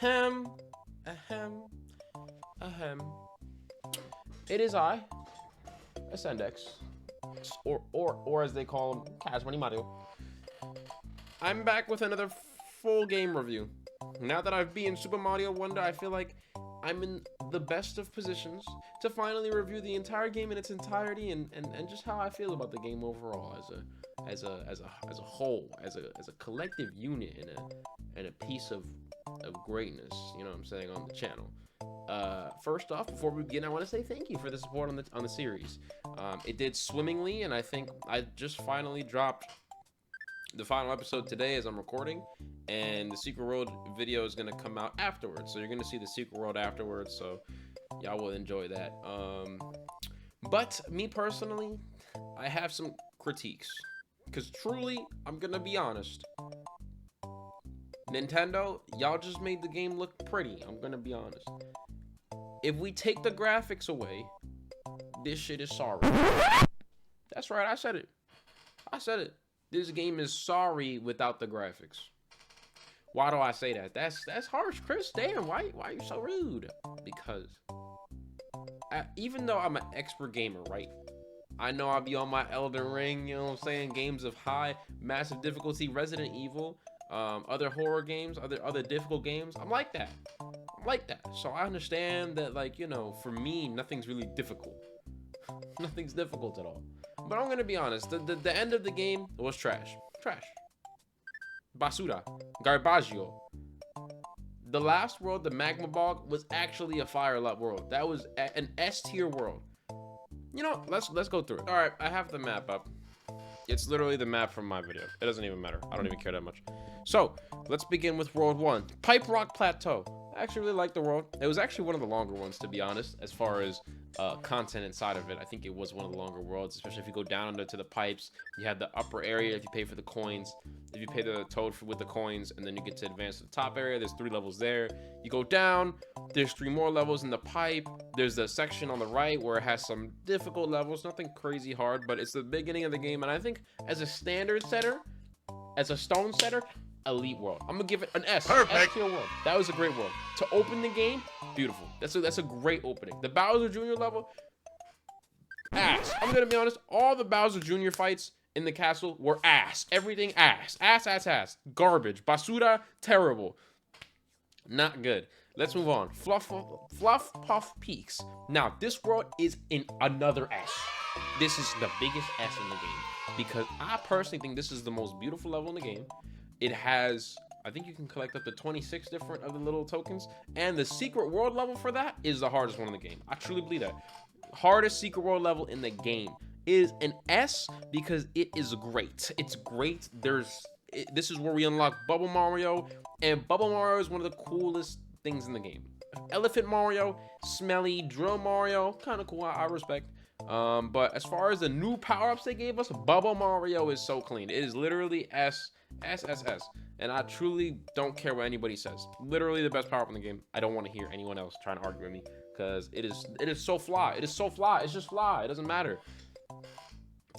Ahem, ahem, ahem. It is I, AscendX, or as they call him, Cash Money Mario. I'm back with another full game review. Now that I've beaten Super Mario Wonder, I feel like I'm in the best of positions to finally review the entire game in its entirety and just how I feel about the game overall as a whole, as a collective unit and a piece of greatness, you know what I'm saying, on the channel. First off, before we begin, I want to say thank you for the support on the series. It did swimmingly, and I think I just finally dropped the final episode today as I'm recording, and the Secret World video is gonna come out afterwards. So you're gonna see the Secret World afterwards, so y'all will enjoy that. But me personally, I have some critiques, because truly, I'm gonna be honest. Nintendo, y'all just made the game look pretty. I'm gonna be honest. If we take the graphics away, this shit is sorry. That's right, I said it. I said it. This game is sorry without the graphics. Why do I say that? That's harsh, Chris. Damn, why are you so rude? Because even though I'm an expert gamer, right? I know I'll be on my Elden Ring, you know what I'm saying? Games of high, massive difficulty, Resident Evil, other horror games, other difficult games. I'm like that. I'm like that. So I understand that, like, you know, for me, nothing's really difficult. Nothing's difficult at all. But I'm gonna be honest, the end of the game was trash. Trash. Basura. Garbaggio. The last world, the Magma Bog, was actually a Fire Lot world. That was an S tier world. You know, let's go through it. Alright, I have the map up. It's literally the map from my video. It doesn't even matter. I don't even care that much. So, let's begin with World 1. Pipe Rock Plateau. I actually really like the world. It was actually one of the longer ones, to be honest, as far as content inside of it. I think it was one of the longer worlds, especially if you go down under to the pipes. You have the upper area if you pay for the coins. If you pay the toad with the coins, and then you get to advance to the top area. There's 3 levels there. You go down, there's 3 more levels in the pipe. There's the section on the right where it has some difficult levels, nothing crazy hard, but it's the beginning of the game. And I think as a standard setter, as a stone setter, elite world. I'm gonna give it an S. Perfect. S tier world. That was a great world. To open the game, beautiful. That's a great opening. The Bowser Jr. level, ass. I'm gonna be honest, all the Bowser Jr. fights in the castle were ass. Everything ass. Ass. Garbage. Basura, terrible. Not good. Let's move on. Fluff Puff Peaks. Now, this world is in another S. This is the biggest S in the game, because I personally think this is the most beautiful level in the game. It has, I think you can collect up to 26 different of the little tokens, and the secret world level for that is the hardest one in the game. I truly believe that. Hardest secret world level in the game is an S because it is great. It's great. This is where we unlock Bubble Mario, and Bubble Mario is one of the coolest things in the game. Elephant Mario, smelly, Drill Mario, kind of cool. I respect. But as far as the new power-ups they gave us, Bubble Mario is so clean. It is literally S. And I truly don't care what anybody says. Literally the best power-up in the game. I don't want to hear anyone else trying to argue with me, because it is so fly. It is so fly. It's just fly. It doesn't matter.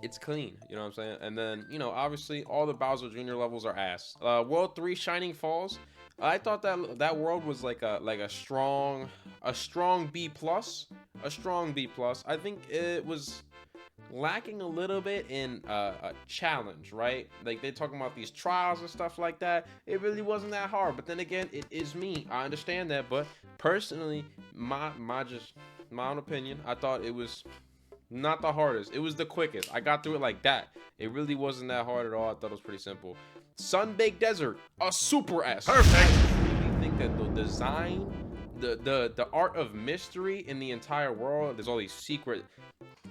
It's clean, you know what I'm saying? And then, you know, obviously all the Bowser Jr. levels are ass. World 3 Shining Falls. I thought that world was like a strong B plus. A strong B plus. I think it was lacking a little bit in a challenge, right? Like, they're talking about these trials and stuff like that. It really wasn't that hard, but then again, it is me. I understand that, but personally, my own opinion, I thought it was not the hardest. It was the quickest. I got through it like that. It really wasn't that hard at all. I thought it was pretty simple. Sun-Baked Desert, a super S. Perfect. I really think that the design, the art of mystery in the entire world, there's all these secret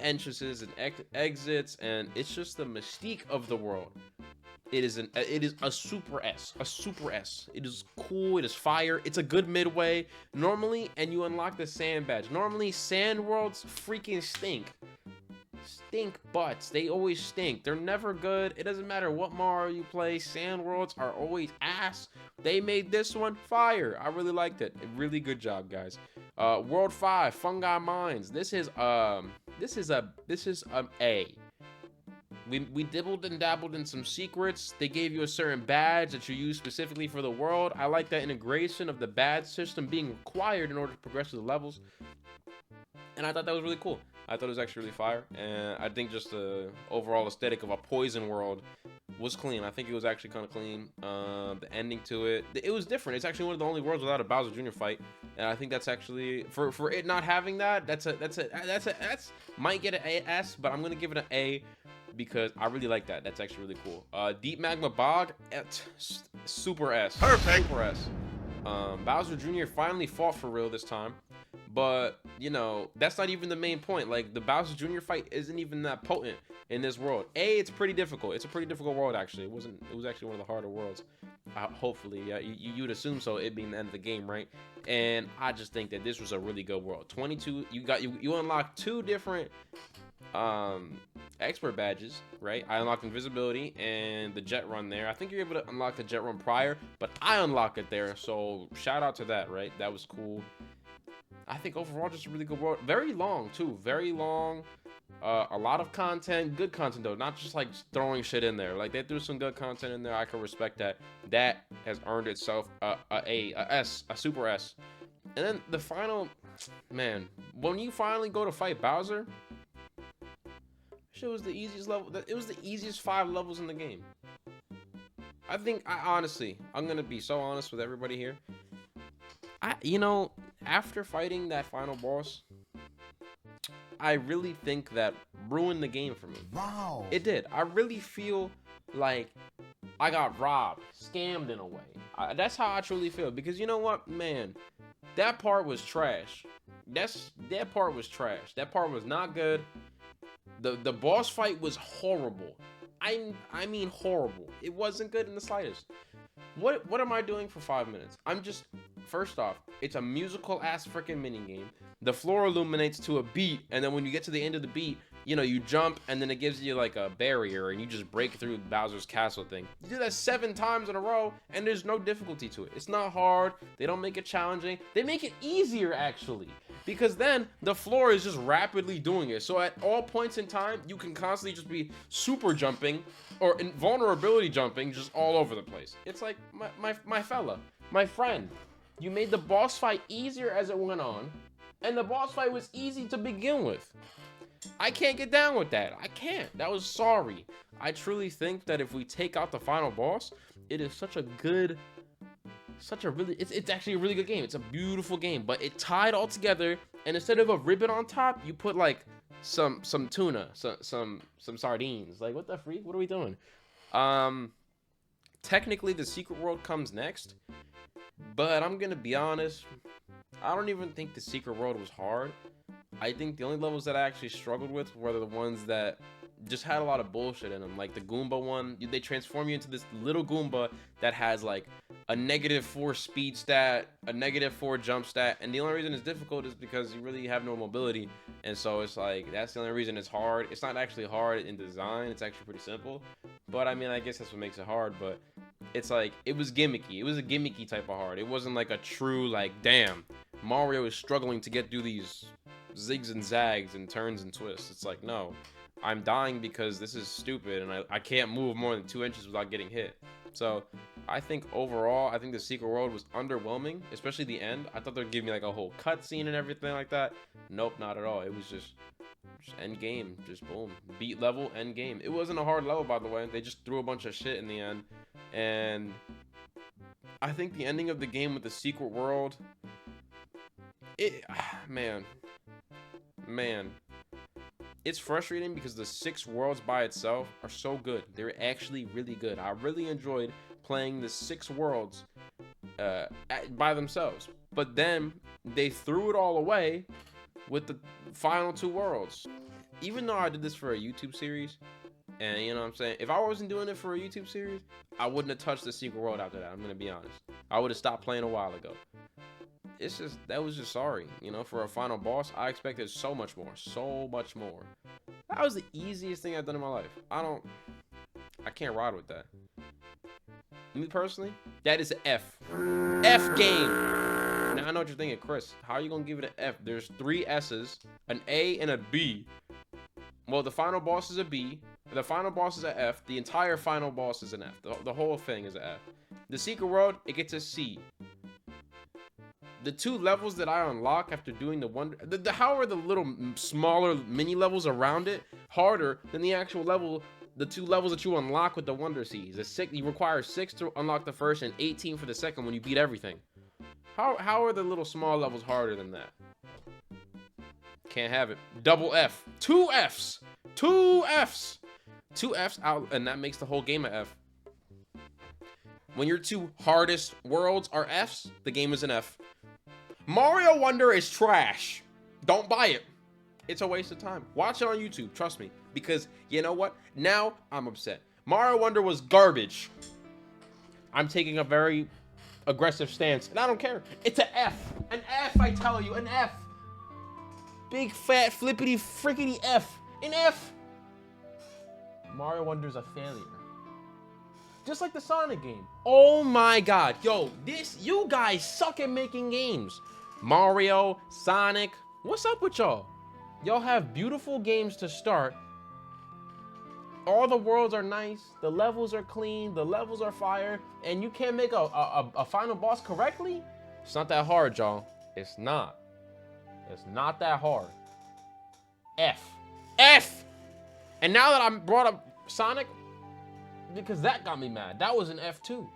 entrances and exits, and it's just the mystique of the world. It is a super S. A super S. It is cool. It is fire. It's a good midway. Normally, and you unlock the sand badge. Normally, sand worlds freaking stink. Stink butts. They always stink. They're never good. It doesn't matter what Mario you play. Sand worlds are always ass. They made this one fire. I really liked it. A really good job, guys. World 5, Fungi Mines. This is A. We dibbled and dabbled in some secrets. They gave you a certain badge that you use specifically for the world. I like that integration of the badge system being required in order to progress through the levels. And I thought that was really cool. I thought it was actually really fire. And I think just the overall aesthetic of a poison world was clean. I think it was actually kind of clean. The ending to it was different. It's actually one of the only worlds without a Bowser Jr. fight. And I think that's actually, for it not having that, that's might get an S, but I'm going to give it an A because I really like that. That's actually really cool. Deep Magma Bog, super S. Perfect. Super S. Bowser Jr. finally fought for real this time. But, you know, that's not even the main point. Like, the Bowser Jr. fight isn't even that potent in this world. It's pretty difficult. It's a pretty difficult world, actually. It was actually one of the harder worlds. Hopefully, yeah, you'd assume so, it being the end of the game, right? And I just think that this was a really good world. 22, you unlock 2 different expert badges, right? I unlocked invisibility and the jet run there. I think you're able to unlock the jet run prior, but I unlocked it there, so shout out to that, right? That was cool. I think overall just a really good world. Very long too, very long. A lot of content, good content though, not just like throwing shit in there. Like they threw some good content in there. I can respect that. That has earned itself a S, a super S. And then the final, man, when you finally go to fight Bowser, shit was the easiest level. It was the easiest 5 levels in the game. I think, honestly, I'm gonna be so honest with everybody here. You know, after fighting that final boss, I really think that ruined the game for me. Wow. It did. I really feel like I got robbed, scammed in a way. That's how I truly feel. Because you know what, man, that part was trash. That part was trash. That part was not good. The boss fight was horrible. I mean horrible. It wasn't good in the slightest. What am I doing for 5 minutes? I'm just, first off, it's a musical ass freaking mini game. The floor illuminates to a beat, and then when you get to the end of the beat, you know, you jump, and then it gives you like a barrier, and you just break through Bowser's castle thing. You do that 7 times in a row, and there's no difficulty to it. It's not hard. They don't make it challenging. They make it easier, actually, because then the floor is just rapidly doing it. So at all points in time, you can constantly just be super jumping or invulnerability jumping just all over the place. It's like, my fella, my friend, you made the boss fight easier as it went on, and the boss fight was easy to begin with. I can't get down with that. I can't. That was sorry. I truly think that if we take out the final boss, it is such a really, it's actually a really good game. It's a beautiful game, but it tied all together, and instead of a ribbon on top, you put like some tuna, some sardines. Like, what the freak? What are we doing? Technically, the secret world comes next, but I'm gonna be honest, I don't even think the secret world was hard. I think the only levels that I actually struggled with were the ones that just had a lot of bullshit in them. Like the Goomba one, they transform you into this little Goomba that has like a -4 speed stat, a -4 jump stat, and the only reason it's difficult is because you really have no mobility, and so it's like, that's the only reason it's hard. It's not actually hard in design, it's actually pretty simple, but I mean, I guess that's what makes it hard. But it's like, it was gimmicky. It was a gimmicky type of hard. It wasn't like a true, like, damn, Mario is struggling to get through these zigs and zags and turns and twists. It's like, no, I'm dying because this is stupid and I can't move more than 2 inches without getting hit. So I think overall, I think the secret world was underwhelming, especially the end. I thought they'd give me like a whole cutscene and everything like that. Nope, not at all. It was just end game, just boom, beat level, end game. It wasn't a hard level, by the way. They just threw a bunch of shit in the end, and I think the ending of the game with the secret world, man, it's frustrating because the 6 worlds by itself are so good. They're actually really good. I really enjoyed playing the 6 worlds by themselves. But then they threw it all away with the final 2 worlds. Even though I did this for a YouTube series, and you know what I'm saying, if I wasn't doing it for a YouTube series, I wouldn't have touched the secret world after that. I'm gonna be honest. I would have stopped playing a while ago. It's just, that was just sorry, you know, for a final boss. I expected so much more. That was the easiest thing I've done in my life. I can't ride with that. Me personally, that is an F. F game. Now I know what you're thinking, Chris. How are you gonna give it an F? There's 3 S's, an A, and a B. Well, the final boss is a B. The final boss is a F. The entire final boss is an F. The whole thing is an F. The secret world, it gets a C. The 2 levels that I unlock after doing the wonder, how are the little smaller mini levels around it harder than the actual level? The 2 levels that you unlock with the Wonder Seas. You require 6 to unlock the first and 18 for the second when you beat everything. How are the little small levels harder than that? Can't have it. Double F. 2 Fs. 2 Fs. 2 Fs out, and that makes the whole game an F. When your 2 hardest worlds are Fs, the game is an F. Mario Wonder is trash. Don't buy it. It's a waste of time. Watch it on YouTube, trust me. Because, you know what? Now, I'm upset. Mario Wonder was garbage. I'm taking a very aggressive stance, and I don't care. It's an F. An F, I tell you, an F. Big, fat, flippity, frickety F. An F. Mario Wonder's a failure. Just like the Sonic game. Oh my god. Yo, you guys suck at making games. Mario, Sonic, what's up with y'all? Y'all have beautiful games to start. All the worlds are nice. The levels are clean. The levels are fire. And you can't make a final boss correctly? It's not that hard, y'all. It's not. It's not that hard. F. F! And now that I brought up Sonic, because that got me mad. That was an F too.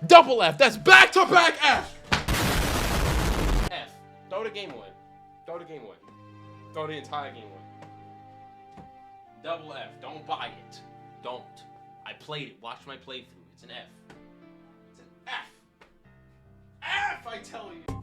Double F. That's back-to-back F. F. Throw the game away. Throw the game away. Throw the entire game away. Double F. Don't buy it. Don't. I played it. Watch my playthrough. It's an F. It's an F. F, I tell you.